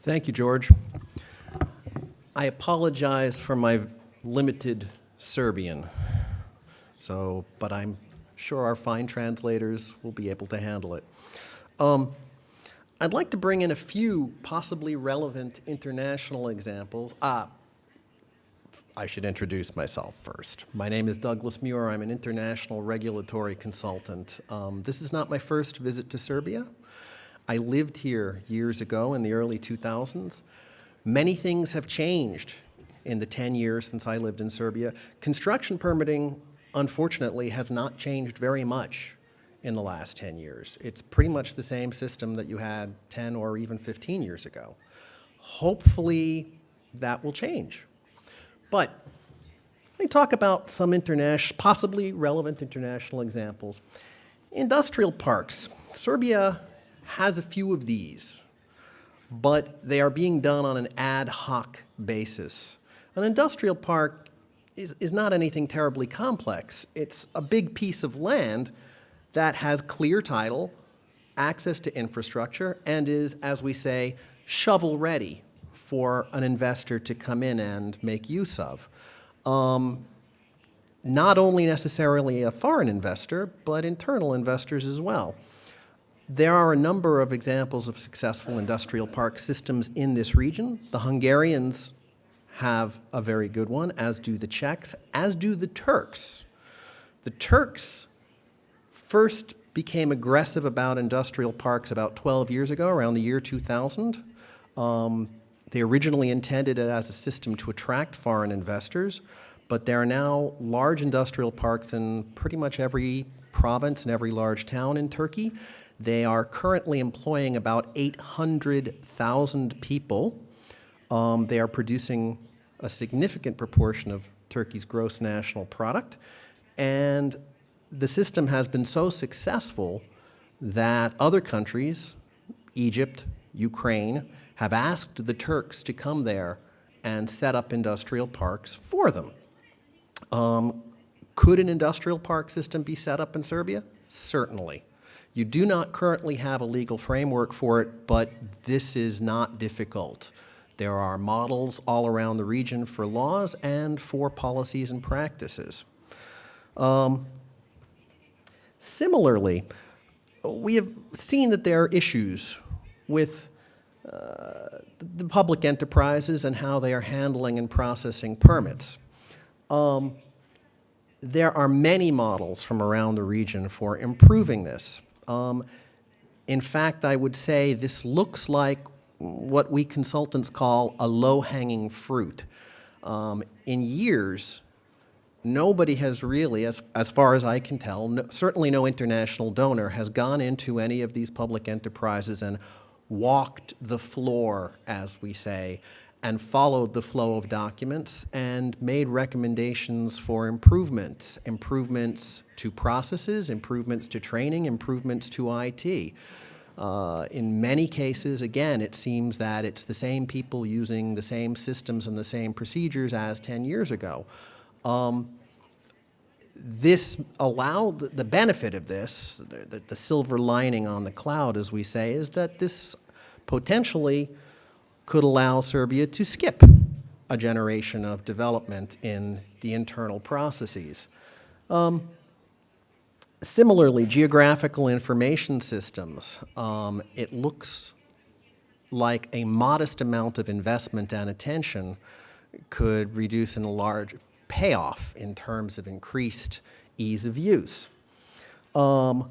Thank you, George. I apologize for my limited Serbian, but I'm sure our fine translators will be able to handle it. I'd like to bring in a few possibly relevant international examples. I should introduce myself first. My name is Douglas Muir. I'm an international regulatory consultant. This is not my first visit to Serbia. I lived here years ago in the early 2000s. Many things have changed in the 10 years since I lived in Serbia. Construction permitting, unfortunately, has not changed very much in the last 10 years. It's pretty much the same system that you had 10 or even 15 years ago. Hopefully, that will change. But let me talk about some possibly relevant international examples. Industrial parks. Serbia has a few of these, but they are being done on an ad hoc basis. An industrial park is not anything terribly complex. It's a big piece of land that has clear title, access to infrastructure, and is, as we say, shovel-ready for an investor to come in and make use of. Not only necessarily a foreign investor, but internal investors as well. There are a number of examples of successful industrial park systems in this region. The Hungarians have a very good one, as do the Czechs, as do the Turks. The Turks first became aggressive about industrial parks about 12 years ago, around the year 2000. They originally intended it as a system to attract foreign investors, but there are now large industrial parks in pretty much every province and every large town in Turkey. They are currently employing about 800,000 people. They are producing a significant proportion of Turkey's gross national product. And the system has been so successful that other countries, Egypt, Ukraine, have asked the Turks to come there and set up industrial parks for them. Could an industrial park system be set up in Serbia? Certainly. You do not currently have a legal framework for it, but this is not difficult. There are models all around the region for laws and for policies and practices. Similarly, we have seen that there are issues with the public enterprises and how they are handling and processing permits. There are many models from around the region for improving this. In fact, I would say this looks like what we consultants call a low-hanging fruit. In years, nobody has really, as far as I can tell, certainly no international donor has gone into any of these public enterprises and walked the floor, as we say, and followed the flow of documents and made recommendations for improvements to processes, improvements to training, improvements to IT. In many cases, again, it seems that it's the same people using the same systems and the same procedures as 10 years ago. The benefit of this, the silver lining on the cloud, as we say, is that this potentially could allow Serbia to skip a generation of development in the internal processes. Similarly, geographical information systems, it looks like a modest amount of investment and attention could reduce in a large payoff in terms of increased ease of use. Right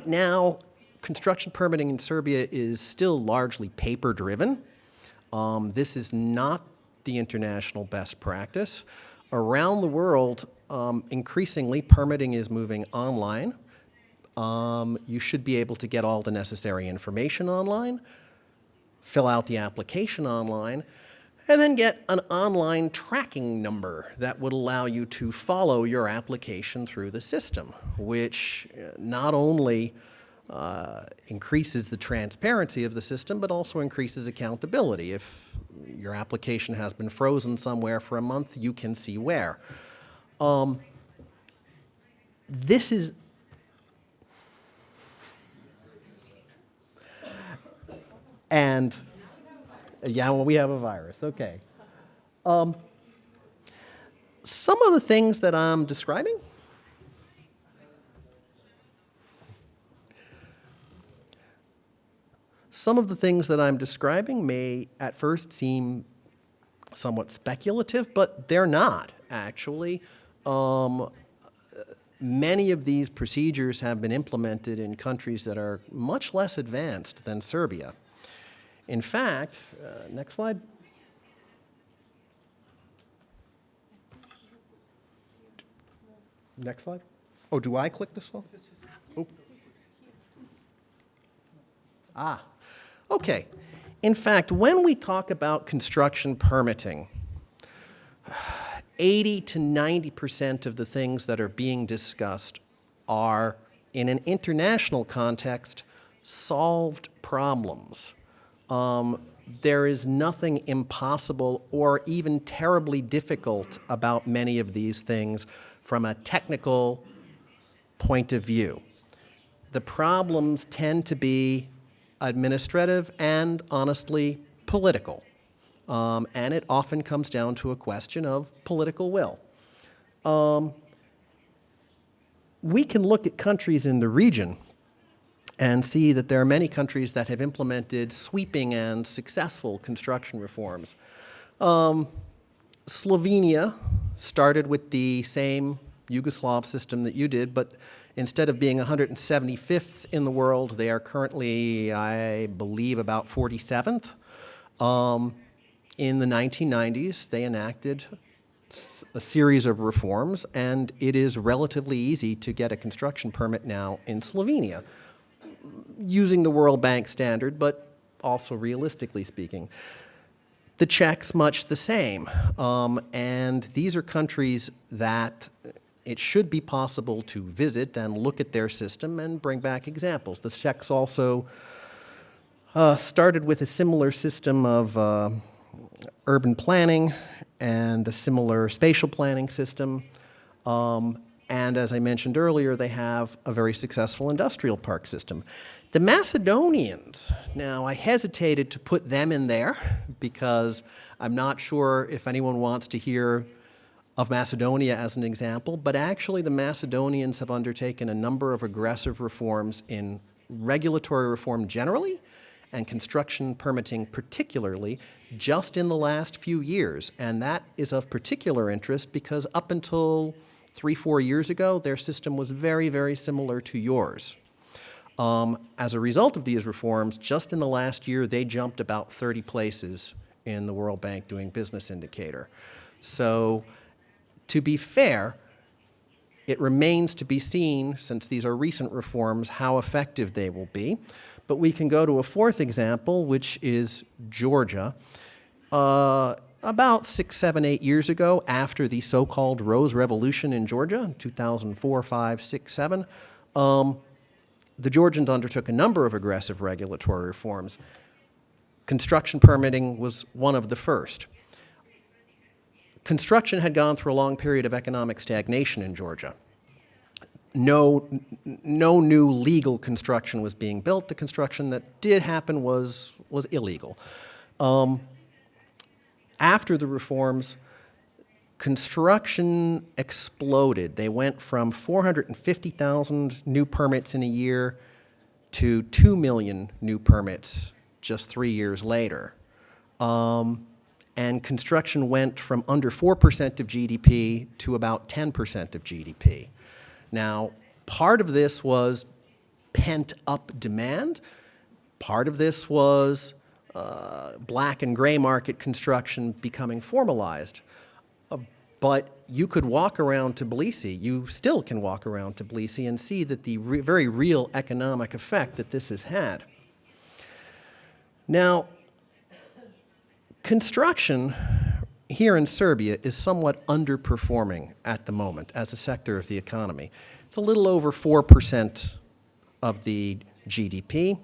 now, construction permitting in Serbia is still largely paper-driven. This is not the international best practice. Around the world, increasingly, permitting is moving online. You should be able to get all the necessary information online, fill out the application online, and then get an online tracking number that would allow you to follow your application through the system, which not only increases the transparency of the system, but also increases accountability. If your application has been frozen somewhere for a month, you can see where. This is And, yeah, well, we have a virus, okay. Some of the things that I'm describing may at first seem somewhat speculative, but they're not, actually. Many of these procedures have been implemented in countries that are much less advanced than Serbia. In fact, next slide. Next slide. Oh, do I click this one? Oh. Ah, okay. In fact, when we talk about construction permitting, 80 to 90% of the things that are being discussed are, in an international context, solved problems. There is nothing impossible or even terribly difficult about many of these things from a technical point of view. The problems tend to be administrative and, honestly, political. And it often comes down to a question of political will. We can look at countries in the region and see that there are many countries that have implemented sweeping and successful construction reforms. Slovenia started with the same Yugoslav system that you did, but instead of being 175th in the world, they are currently, I believe, about 47th. In the 1990s, they enacted a series of reforms, and it is relatively easy to get a construction permit now in Slovenia, using the World Bank standard, but also realistically speaking. The Czechs, much the same. And these are countries that it should be possible to visit and look at their system and bring back examples. The Czechs also started with a similar system of urban planning and a similar spatial planning system. And as I mentioned earlier, they have a very successful industrial park system. The Macedonians, now I hesitated to put them in there because I'm not sure if anyone wants to hear of Macedonia as an example, but actually the Macedonians have undertaken a number of aggressive reforms in regulatory reform generally and construction permitting particularly just in the last few years. And that is of particular interest because up until 3-4 years ago, their system was very, very similar to yours. As a result of these reforms, just in the last year, they jumped about 30 places in the World Bank Doing Business indicator. So, to be fair, it remains to be seen, since these are recent reforms, how effective they will be. But we can go to a fourth example, which is Georgia. About 6, 7, 8 years ago, after the so-called Rose Revolution in Georgia, 2004, 5, 6, 7, the Georgians undertook a number of aggressive regulatory reforms. Construction permitting was one of the first. Construction had gone through a long period of economic stagnation in Georgia. No new legal construction was being built. The construction that did happen was illegal. After the reforms, construction exploded. They went from 450,000 new permits in a year to 2 million new permits just 3 years later. And construction went from under 4% of GDP to about 10% of GDP. Now, part of this was pent-up demand. Part of this was black and gray market construction becoming formalized. But you could walk around Tbilisi, you still can walk around Tbilisi and see that the very real economic effect that this has had. Now, construction here in Serbia is somewhat underperforming at the moment as a sector of the economy. It's a little over 4% of the GDP.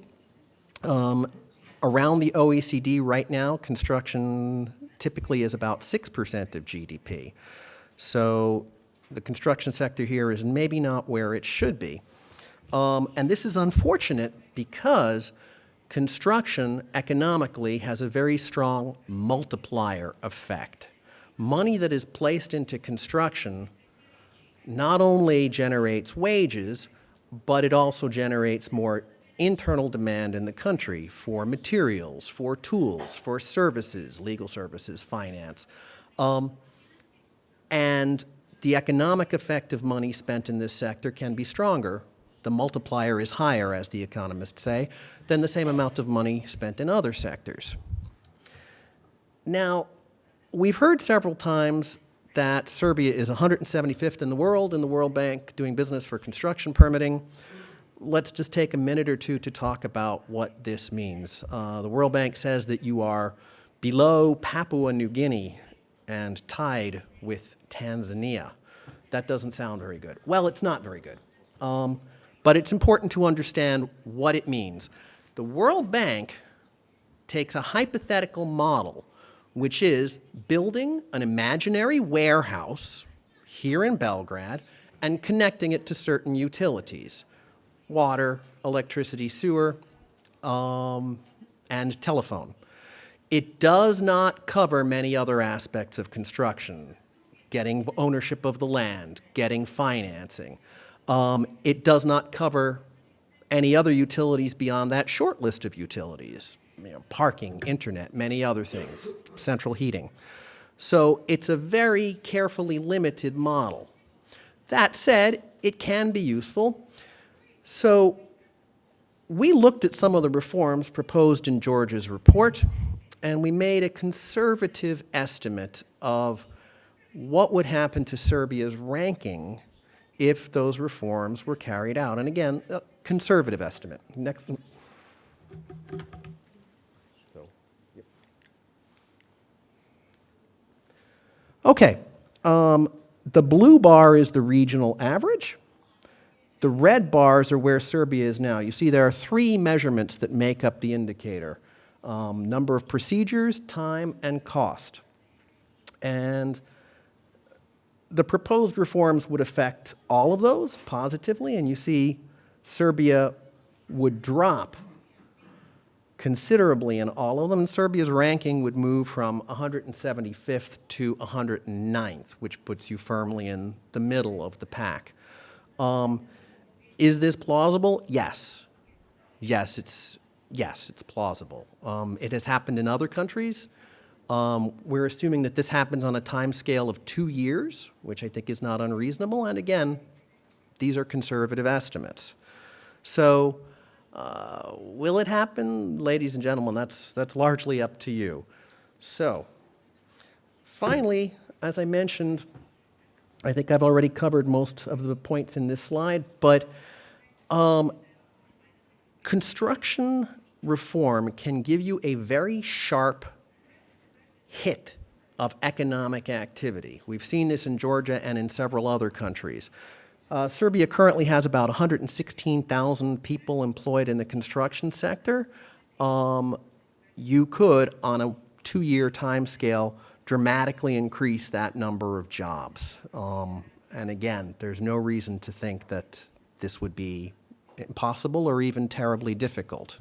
Around the OECD right now, construction typically is about 6% of GDP. So the construction sector here is maybe not where it should be. And this is unfortunate because construction economically has a very strong multiplier effect. Money that is placed into construction not only generates wages, but it also generates more internal demand in the country for materials, for tools, for services, legal services, finance. And the economic effect of money spent in this sector can be stronger. The multiplier is higher, as the economists say, than the same amount of money spent in other sectors. Now, we've heard several times that Serbia is 175th in the World Bank doing business for construction permitting. Let's just take a minute or two to talk about what this means. The World Bank says that you are below Papua New Guinea and tied with Tanzania. That doesn't sound very good. Well, it's not very good. But it's important to understand what it means. The World Bank takes a hypothetical model, which is building an imaginary warehouse here in Belgrade and connecting it to certain utilities: water, electricity, sewer, and telephone. It does not cover many other aspects of construction: getting ownership of the land, getting financing. It does not cover any other utilities beyond that short list of utilities: parking, internet, many other things, central heating. So it's a very carefully limited model. That said, it can be useful. So we looked at some of the reforms proposed in George's report, and we made a conservative estimate of what would happen to Serbia's ranking if those reforms were carried out. And again, a conservative estimate. Next. Okay. The blue bar is the regional average. The red bars are where Serbia is now. You see there are three measurements that make up the indicator: number of procedures, time, and cost. And the proposed reforms would affect all of those positively, and you see Serbia would drop considerably in all of them. And Serbia's ranking would move from 175th to 109th, which puts you firmly in the middle of the pack. Is this plausible? Yes. Yes, it's plausible. It has happened in other countries. We're assuming that this happens on a time scale of 2 years, which I think is not unreasonable. And again, these are conservative estimates. So will it happen? Ladies and gentlemen, that's largely up to you. So finally, as I mentioned, I think I've already covered most of the points in this slide, but construction reform can give you a very sharp hit of economic activity. We've seen this in Georgia and in several other countries. Serbia currently has about 116,000 people employed in the construction sector. You could, on a 2-year time scale, dramatically increase that number of jobs. And again, there's no reason to think that this would be impossible or even terribly difficult.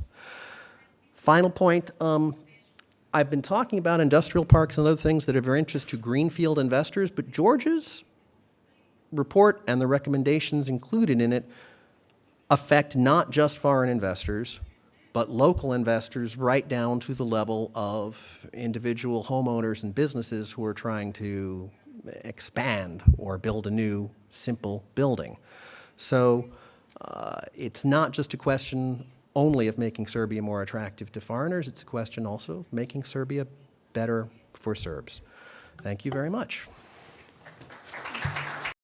Final point, I've been talking about industrial parks and other things that are of interest to greenfield investors, but George's report and the recommendations included in it affect not just foreign investors, but local investors right down to the level of individual homeowners and businesses who are trying to expand or build a new, simple building. So it's not just a question only of making Serbia more attractive to foreigners, it's a question also of making Serbia better for Serbs. Thank you very much.